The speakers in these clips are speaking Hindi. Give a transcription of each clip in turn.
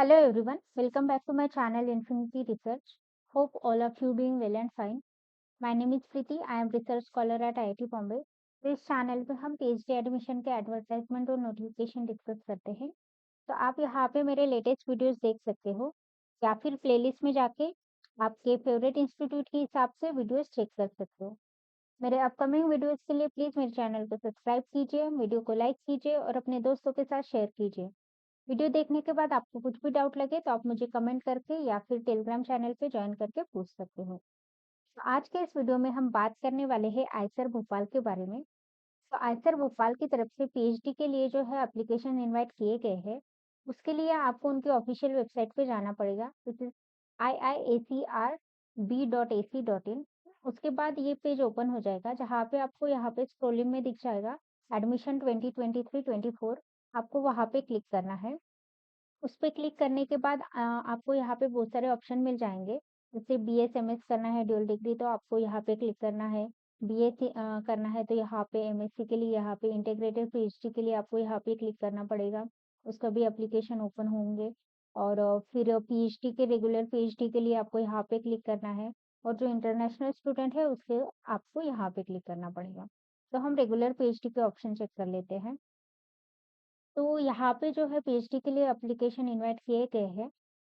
Hello everyone, welcome back to my channel Infinity Research. Hope all of you doing well and fine. My name is Preeti. I am research scholar at IIT Bombay. तो इस चैनल पे हम पीएचडी एडमिशन के एडवर्टाइजमेंट और नोटिफिकेशन डिस्कस करते हैं। तो आप यहाँ पे मेरे लेटेस्ट वीडियोस देख सकते हो या फिर प्लेलिस्ट में जाके आपके फेवरेट इंस्टीट्यूट के हिसाब से वीडियोस चेक कर सकते हो। मेरे अपकमिंग वीडियोस के लिए प्लीज मेरे चैनल को सब्सक्राइब कीजिए, वीडियो को लाइक कीजिए और अपने दोस्तों के साथ शेयर कीजिए। वीडियो देखने के बाद आपको कुछ भी डाउट लगे तो आप मुझे कमेंट करके या फिर टेलीग्राम चैनल पे ज्वाइन करके पूछ सकते हो। तो आज के इस वीडियो में हम बात करने वाले हैं आइसर भोपाल के बारे में। तो आइसर भोपाल की तरफ से पीएचडी के लिए जो है एप्लीकेशन इनवाइट किए गए हैं। उसके लिए आपको उनकी ऑफिशियल वेबसाइट पे जाना पड़ेगा, विच इज iiacrb.ac.in। उसके बाद ये पेज ओपन हो जाएगा जहाँ पे आपको यहाँ पे स्क्रोलिंग में दिख जाएगा एडमिशन 2023-24। आपको वहाँ पे क्लिक करना है। उस पे क्लिक करने के बाद आपको यहाँ पे बहुत सारे ऑप्शन मिल जाएँगे। जैसे बीएसएमएस करना है ड्यूल डिग्री तो आपको यहाँ पे क्लिक करना है। बीए करना है तो यहाँ पे एमएससी के लिए यहाँ पे इंटीग्रेटेड पीएचडी के लिए आपको यहाँ पे क्लिक करना पड़ेगा। उसका भी एप्लीकेशन ओपन होंगे और फिर पीएचडी के रेगुलर पीएचडी के लिए आपको यहाँ पे क्लिक करना है और जो इंटरनेशनल स्टूडेंट है उसके आपको यहाँ पे क्लिक करना पड़ेगा। तो हम रेगुलर पीएचडी के ऑप्शन चेक कर लेते हैं। तो यहाँ पे जो है पीएचडी के लिए एप्लीकेशन इनवाइट किए गए हैं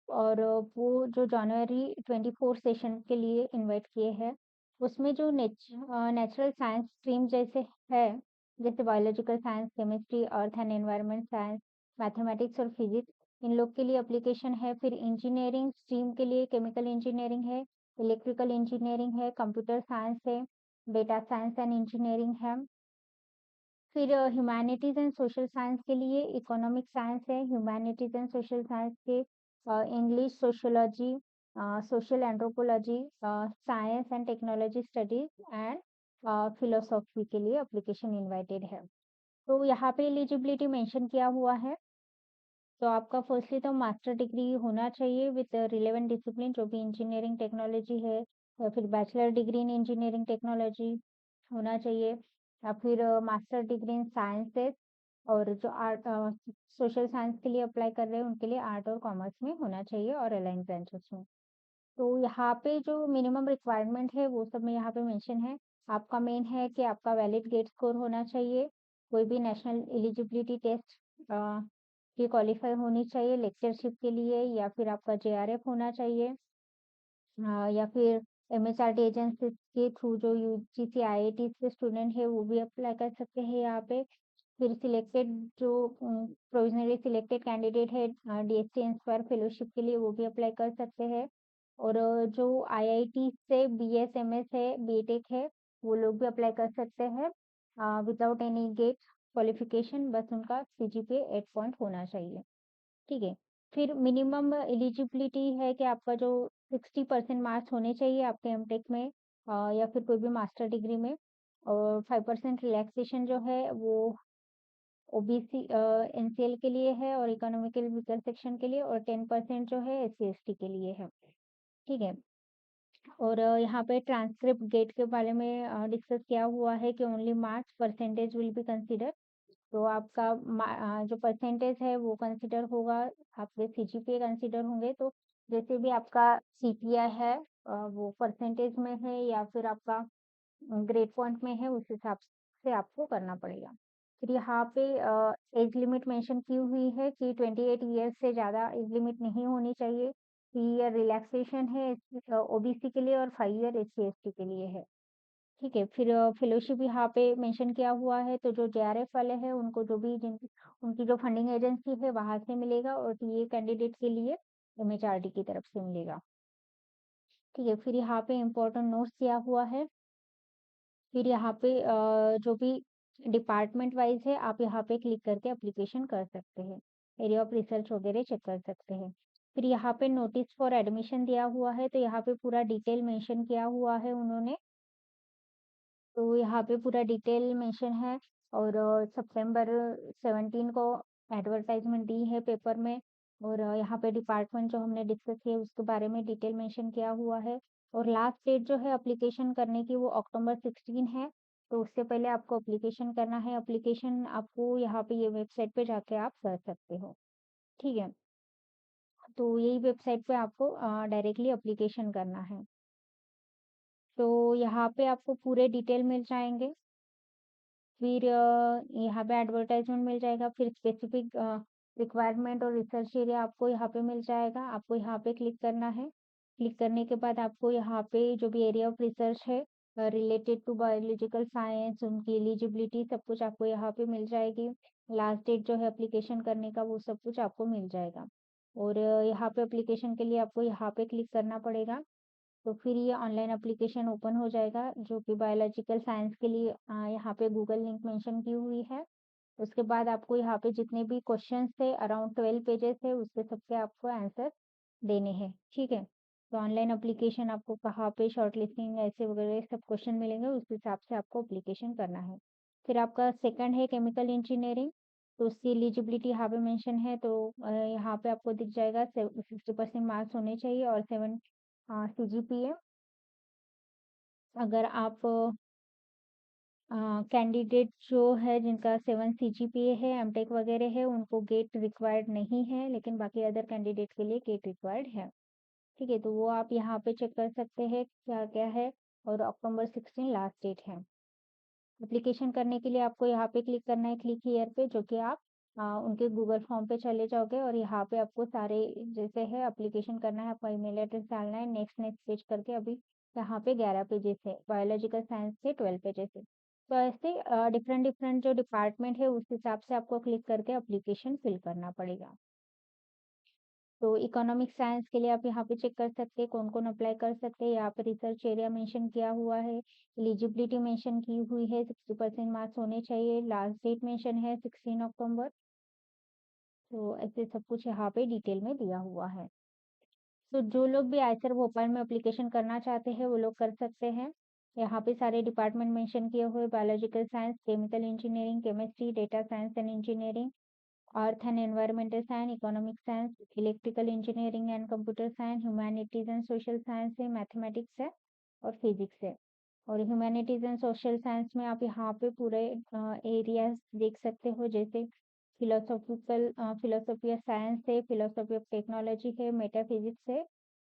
और वो जो जनवरी 24 सेशन के लिए इनवाइट किए हैं। उसमें जो नेचुरल साइंस स्ट्रीम जैसे है, जैसे biological science, chemistry, earth and environment science, mathematics और फिजिक्स, इन लोग के लिए एप्लीकेशन है। फिर इंजीनियरिंग स्ट्रीम के लिए केमिकल इंजीनियरिंग है, इलेक्ट्रिकल इंजीनियरिंग है, कंप्यूटर साइंस है, डेटा साइंस एंड इंजीनियरिंग है। फिर ह्यूमैनिटीज एंड सोशल साइंस के लिए इकोनॉमिक साइंस है, ह्यूमैनिटीज एंड सोशल साइंस के English, sociology, social anthropology, science and technology studies and philosophy के लिए एप्लीकेशन इनवाइटेड है। तो यहाँ पे एलिजिबिलिटी मेंशन किया हुआ है। तो आपका फर्स्टली तो मास्टर डिग्री होना चाहिए विद रिलेवेंट डिसिप्लिन, जो भी इंजीनियरिंग टेक्नोलॉजी है, या फिर bachelor degree in engineering technology होना चाहिए, या फिर मास्टर डिग्री इन साइंसेस। और जो आर्ट सोशल साइंस के लिए अप्लाई कर रहे हैं उनके लिए आर्ट और कॉमर्स में होना चाहिए और अलाइन ब्रांचेस में। तो यहाँ पे जो मिनिमम रिक्वायरमेंट है वो सब में यहाँ पे मेंशन है। आपका मेन है कि आपका वैलिड गेट स्कोर होना चाहिए, कोई भी नेशनल एलिजिबिलिटी टेस्ट की क्वालिफाई होनी चाहिए लेक्चरशिप के लिए, या फिर आपका जेआरएफ होना चाहिए, या फिर एमएचआरडी एजेंसी के थ्रू जो यूजीसी आईआईटी के स्टूडेंट है वो भी अप्लाई कर सकते हैं यहाँ पे। फिर सिलेक्टेड जो प्रोविजनली सिलेक्टेड कैंडिडेट है डीएसटी इंस्पायर फेलोशिप के लिए वो भी अप्लाई कर सकते हैं। और जो आईआईटी से बीएसएमएस है, बीटेक है, वो लोग भी अप्लाई कर सकते हैं विदाउट एनी गेट क्वालिफिकेशन, बस उनका सीजीपीए 8 पॉइंट होना चाहिए। ठीक है। फिर मिनिमम एलिजिबिलिटी है कि आपका जो 60% मार्क्स होने चाहिए आपके एमटेक में या फिर कोई भी मास्टर डिग्री में। और 5% रिलैक्सेशन जो है वो ओबीसी एनसीएल के लिए है और इकोनॉमिकल वीकर सेक्शन के लिए, और 10% जो है एससी एसटी के लिए है। ठीक है। और यहाँ पे ट्रांसक्रिप्ट गेट के बारे में डिस्कस किया हुआ है कि only marks percentage will be consider. तो आपका जो परसेंटेज है वो कंसिडर होगा, आपके सीजीपीए कंसिडर होंगे। तो जैसे भी आपका सीपीआई है वो परसेंटेज में है या फिर आपका ग्रेड पॉइंट में है, उस हिसाब से आपको करना पड़ेगा। फिर यहाँ पे एज लिमिट मेंशन की हुई है कि 28 ईयर्स से ज़्यादा एज लिमिट नहीं होनी चाहिए। 3 ईयर रिलैक्सेशन है ओबीसी के लिए और 5 ईयर एससी एसटी के लिए है। ठीक है। फिर फेलोशिप यहाँ पे मेंशन किया हुआ है, तो जो जेआरएफ वाले हैं उनको जो भी उनकी जो फंडिंग एजेंसी है वहां से मिलेगा, और टीए कैंडिडेट के लिए एमएचआरडी की तरफ से मिलेगा। ठीक है। फिर यहाँ पे इम्पोर्टेंट नोट्स दिया हुआ है। फिर यहाँ पे जो भी डिपार्टमेंट वाइज है आप यहाँ पे क्लिक करके एप्लीकेशन कर सकते हैं, एरिया ऑफ रिसर्च वगैरह चेक कर सकते हैं। फिर यहाँ पे नोटिस फॉर एडमिशन दिया हुआ है, तो यहाँ पे पूरा डिटेल मेंशन किया हुआ है उन्होंने। तो यहाँ पे पूरा डिटेल मेंशन है। और सितंबर 17 को एडवर्टाइजमेंट दी है पेपर में। और यहाँ पे डिपार्टमेंट जो हमने डिस्कस किया उसके बारे में डिटेल मेंशन किया हुआ है। और लास्ट डेट जो है एप्लीकेशन करने की वो अक्टूबर 16 है। तो उससे पहले आपको एप्लीकेशन करना है। एप्लीकेशन आपको यहाँ पे ये वेबसाइट पे जाके आप कर सकते हो। ठीक है। तो यही वेबसाइट पे आपको डायरेक्टली एप्लीकेशन करना है। तो यहाँ पे आपको पूरे डिटेल मिल जाएँगे। फिर यहाँ पे एडवर्टाइज़मेंट मिल जाएगा, फिर स्पेसिफिक रिक्वायरमेंट और रिसर्च एरिया आपको यहाँ पे मिल जाएगा, आपको यहाँ पे क्लिक करना है। क्लिक करने के बाद आपको यहाँ पे जो भी एरिया ऑफ रिसर्च है रिलेटेड टू बायोलॉजिकल साइंस, उनकी एलिजिबिलिटी सब कुछ आपको यहाँ पे मिल जाएगी। लास्ट डेट जो है एप्लीकेशन करने का वो सब कुछ आपको मिल जाएगा। और यहाँ पे एप्लीकेशन के लिए आपको यहाँ पे क्लिक करना पड़ेगा। तो फिर ये ऑनलाइन एप्लीकेशन ओपन हो जाएगा जो कि बायोलॉजिकल साइंस के लिए यहाँ पे गूगल लिंक मेंशन की हुई है। उसके बाद आपको यहाँ पे जितने भी क्वेश्चंस थे अराउंड 12 पेजेस है उसके सबके आपको आंसर देने हैं, ठीक है। तो ऑनलाइन एप्लीकेशन आपको कहाँ पे शॉर्टलिस्टिंग ऐसे वगैरह सब क्वेश्चन मिलेंगे उस हिसाब से आपको एप्लीकेशन करना है। फिर आपका सेकंड है केमिकल इंजीनियरिंग, तो उसकी एलिजिबिलिटी यहाँ पे मेंशन है। तो यहाँ पे आपको दिख जाएगा 50% मार्क्स होने चाहिए और 7 सीजीपीए। अगर आप कैंडिडेट जो है जिनका 7 सीजीपीए है, एमटेक वगैरह है, उनको गेट रिक्वायर्ड नहीं है, लेकिन बाकी अदर कैंडिडेट के लिए गेट रिक्वायर्ड है। ठीक है, तो वो आप यहाँ पे चेक कर सकते हैं क्या-क्या है। और अक्टूबर 16 लास्ट डेट है। एप्लीकेशन करने के लिए आपको यहाँ पे क्लिक करना है क्लिक हियर पे, जो कि आप उनके गूगल फॉर्म पे चले जाओगे और यहाँ पे आपको सारे जैसे है एप्लीकेशन करना है, आपका ईमेल एड्रेस डालना है, नेक्स्ट नेक्स्ट पेज करके अभी यहाँ पे 11 पेजेस है, बायोलॉजिकल साइंस के 12 पेजेस है। तो ऐसे डिफरेंट डिफरेंट जो डिपार्टमेंट है उस हिसाब से आपको क्लिक करके एप्लीकेशन फिल करना पड़ेगा। तो इकोनॉमिक साइंस के लिए आप यहाँ पे चेक कर सकते हैं कौन-कौन अप्लाई कर सकते हैं। यहाँ पे रिसर्च एरिया मेंशन किया हुआ है, एलिजिबिलिटी मेंशन की हुई है, 60% मार्क्स होने चाहिए, लास्ट डेट मेंशन है 16 अक्टूबर। तो ऐसे सब कुछ यहाँ पे डिटेल में दिया हुआ है। तो जो लोग भी आयसर भोपाल में एप्लीकेशन करना चाहते हैं वो लोग कर सकते हैं। यहाँ पे सारे डिपार्टमेंट मेंशन किए हुए biological science, chemical engineering, chemistry, data science and engineering, earth and environmental science, economic science, electrical engineering and computer science, humanities and social science है, मैथमेटिक्स है और फिजिक्स है। और ह्यूमैनिटीज एंड सोशल साइंस में आप यहाँ पे पूरे एरियाज देख सकते हो, जैसे फिलोसॉफी ऑफ साइंस है, फिलोसॉफी ऑफ टेक्नोलॉजी है, मेटाफिजिक्स है,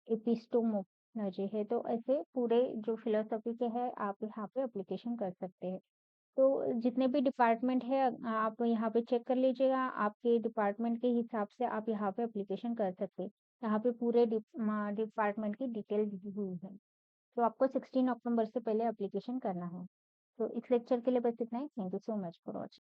एपिस्टोमोलॉजी है। तो ऐसे पूरे जो फिलोसॉफी के है आप यहाँ पे एप्लीकेशन कर सकते हैं। तो जितने भी डिपार्टमेंट है आप यहाँ पे चेक कर लीजिएगा, आपके डिपार्टमेंट के हिसाब से आप यहाँ पे एप्लीकेशन कर सकते हैं। यहाँ पे पूरे डिपार्टमेंट की डिटेल दी हुई है। तो आपको 16 अक्टूबर से पहले एप्लीकेशन करना है। तो इस लेक्चर के लिए बस इतना ही। Thank you so much for watching.